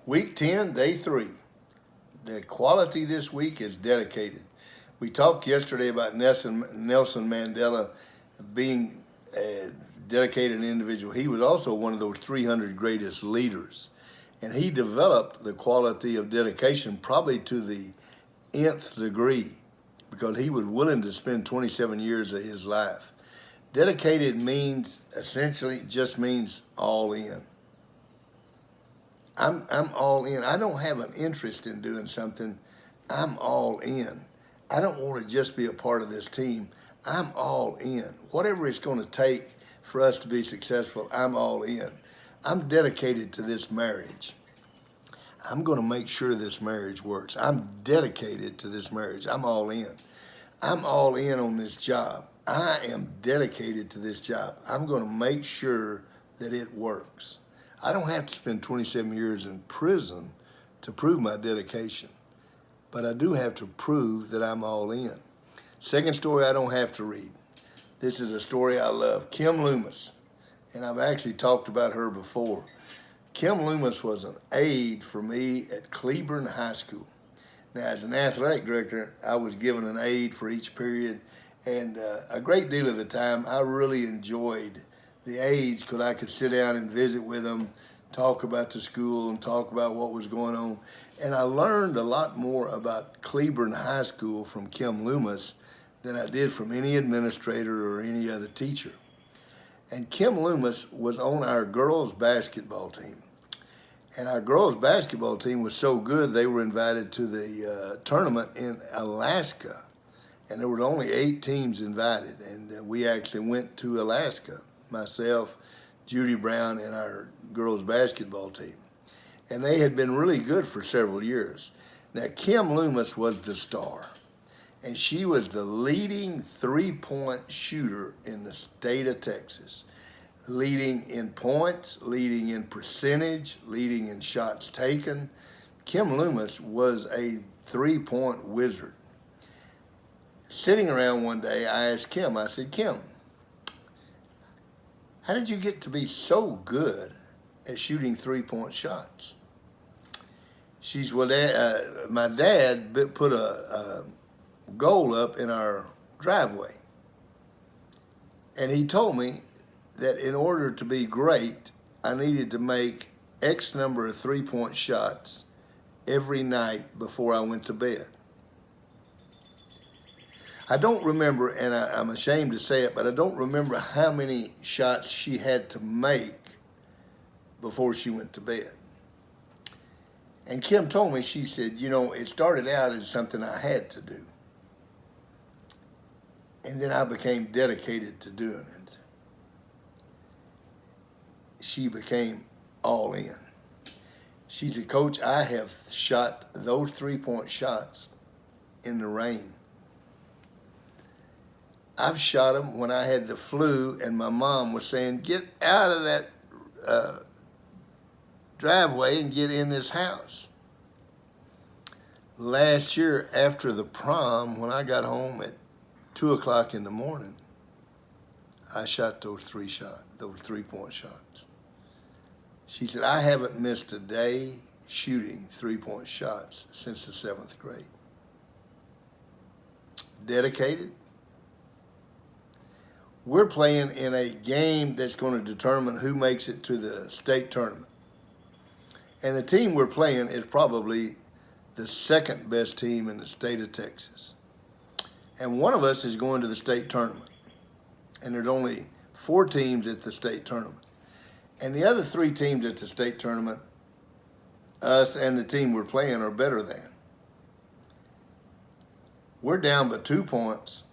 Week 10, day 3. The quality this week is dedicated. We talked yesterday about Nelson Mandela being a dedicated individual. He was also one of those 300 greatest leaders. And he developed the quality of dedication probably to the nth degree because he was willing to spend 27 years of his life. Dedicated means, essentially, just means all in. I'm all in. I don't have an interest in doing something. I'm all in. I don't want to just be a part of this team. I'm all in. Whatever it's going to take for us to be successful, I'm all in. I'm dedicated to this marriage. I'm going to make sure this marriage works. I'm dedicated to this marriage. I'm all in. I'm all in on this job. I am dedicated to this job. I'm going to make sure that it works. I don't have to spend 27 years in prison to prove my dedication, but I do have to prove that I'm all in. Second story I don't have to read. This is a story I love. Kim Lummus, and I've actually talked about her before. Kim Lummus was an aide for me at Cleburne High School. Now, as an athletic director, I was given an aide for each period, and a great deal of the time I really enjoyed the aides because I could sit down and visit with them, talk about the school and talk about what was going on. And I learned a lot more about Cleburne High School from Kim Lummus than I did from any administrator or any other teacher. And Kim Lummus was on our girls basketball team. And our girls basketball team was so good, they were invited to the tournament in Alaska. And there were only 8 teams invited. And we actually went to Alaska, myself, Judy Brown, and our girls basketball team. And they had been really good for several years. Now, Kim Lummus was the star. And she was the leading three-point shooter in the state of Texas. Leading in points, leading in percentage, leading in shots taken. Kim Lummus was a three-point wizard. Sitting around one day, I asked Kim, I said, Kim, how did you get to be so good at shooting three-point shots? She's, well, my dad put a goal up in our driveway. And he told me that in order to be great, I needed to make X number of three-point shots every night before I went to bed. I don't remember, and I'm ashamed to say it, but I don't remember how many shots she had to make before she went to bed. And Kim told me, she said, you know, it started out as something I had to do. And then I became dedicated to doing it. She became all in. She said, Coach, I have shot those three-point shots in the rain. I've shot them when I had the flu and my mom was saying, get out of that driveway and get in this house. Last year after the prom, when I got home at 2 o'clock in the morning, I shot those three-point shots. She said, I haven't missed a day shooting three-point shots since the 7th grade. Dedicated. We're playing in a game that's going to determine who makes it to the state tournament. And the team we're playing is probably the second best team in the state of Texas. And one of us is going to the state tournament. And there's only 4 teams at the state tournament. And the other 3 teams at the state tournament, us and the team we're playing, are better than. We're down by 2 points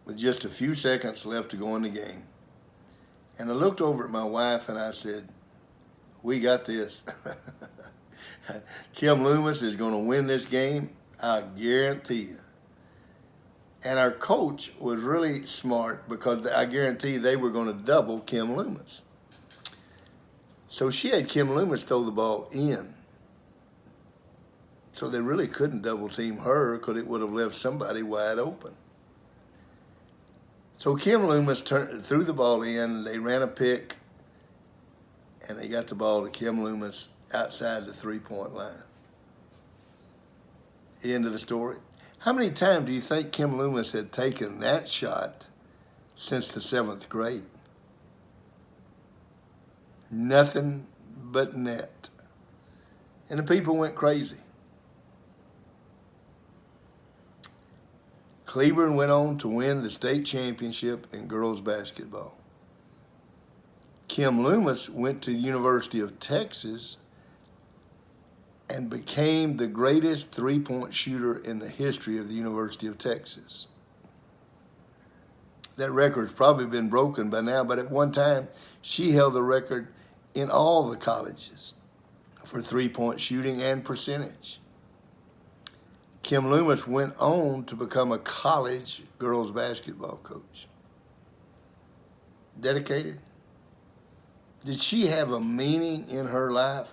with just a few seconds left to go in the game. And I looked over at my wife and I said, we got this. Kim Lummus is going to win this game, I guarantee you. And our coach was really smart because I guarantee they were going to double Kim Lummus. So she had Kim Lummus throw the ball in. So they really couldn't double team her because it would have left somebody wide open. So Kim Lummus threw the ball in, they ran a pick, and they got the ball to Kim Lummus, outside the three-point line. End of the story. How many times do you think Kim Lummus had taken that shot since the 7th grade? Nothing but net. And the people went crazy. Cleburne went on to win the state championship in girls basketball. Kim Lummus went to the University of Texas and became the greatest three-point shooter in the history of the University of Texas. That record's probably been broken by now, but at one time, she held the record in all the colleges for three-point shooting and percentage. Kim Lummus went on to become a college girls basketball coach. Dedicated? Did she have a meaning in her life?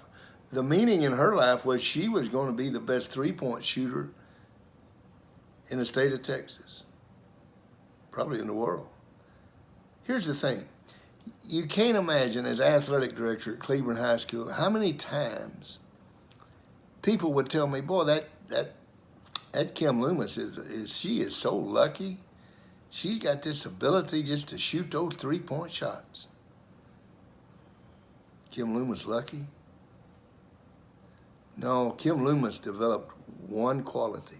The meaning in her life was she was going to be the best three-point shooter in the state of Texas, probably in the world. Here's the thing. You can't imagine, as athletic director at Cleburne High School, how many times people would tell me, boy, that Kim Lummus she is so lucky. She's got this ability just to shoot those three-point shots. Kim Lummus lucky? No, Kim Lummus developed one quality.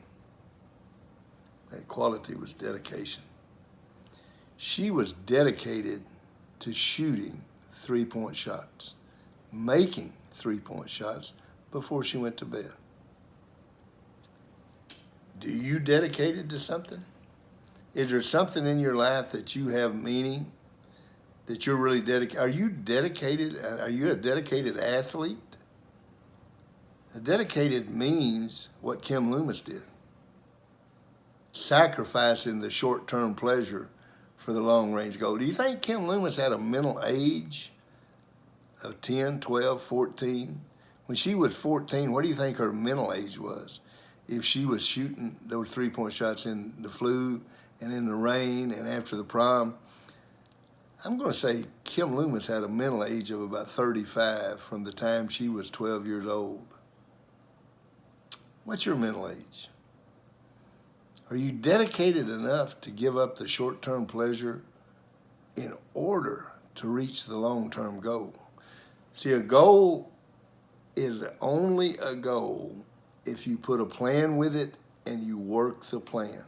That quality was dedication. She was dedicated to shooting three-point shots, making three-point shots before she went to bed. Do you dedicated to something? Is there something in your life that you have meaning, that you're really dedicated? Are you dedicated? Are you a dedicated athlete? A dedicated means what Kim Lummus did. Sacrificing the short-term pleasure for the long-range goal. Do you think Kim Lummus had a mental age of 10, 12, 14? When she was 14, what do you think her mental age was? If she was shooting those three-point shots in the flu and in the rain and after the prom, I'm going to say Kim Lummus had a mental age of about 35 from the time she was 12 years old. What's your mental age? Are you dedicated enough to give up the short-term pleasure in order to reach the long-term goal? See, a goal is only a goal if you put a plan with it and you work the plan.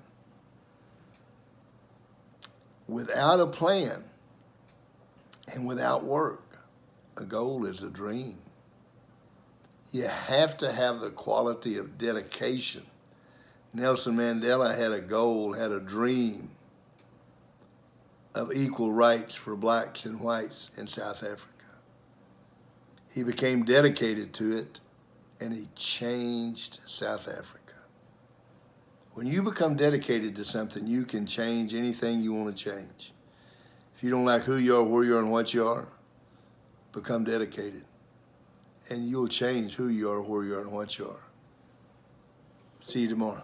Without a plan and without work, a goal is a dream. You have to have the quality of dedication. Nelson Mandela had a goal, had a dream of equal rights for blacks and whites in South Africa. He became dedicated to it, and he changed South Africa. When you become dedicated to something, you can change anything you want to change. If you don't like who you are, where you are, and what you are, become dedicated. And you'll change who you are, where you are, and what you are. See you tomorrow.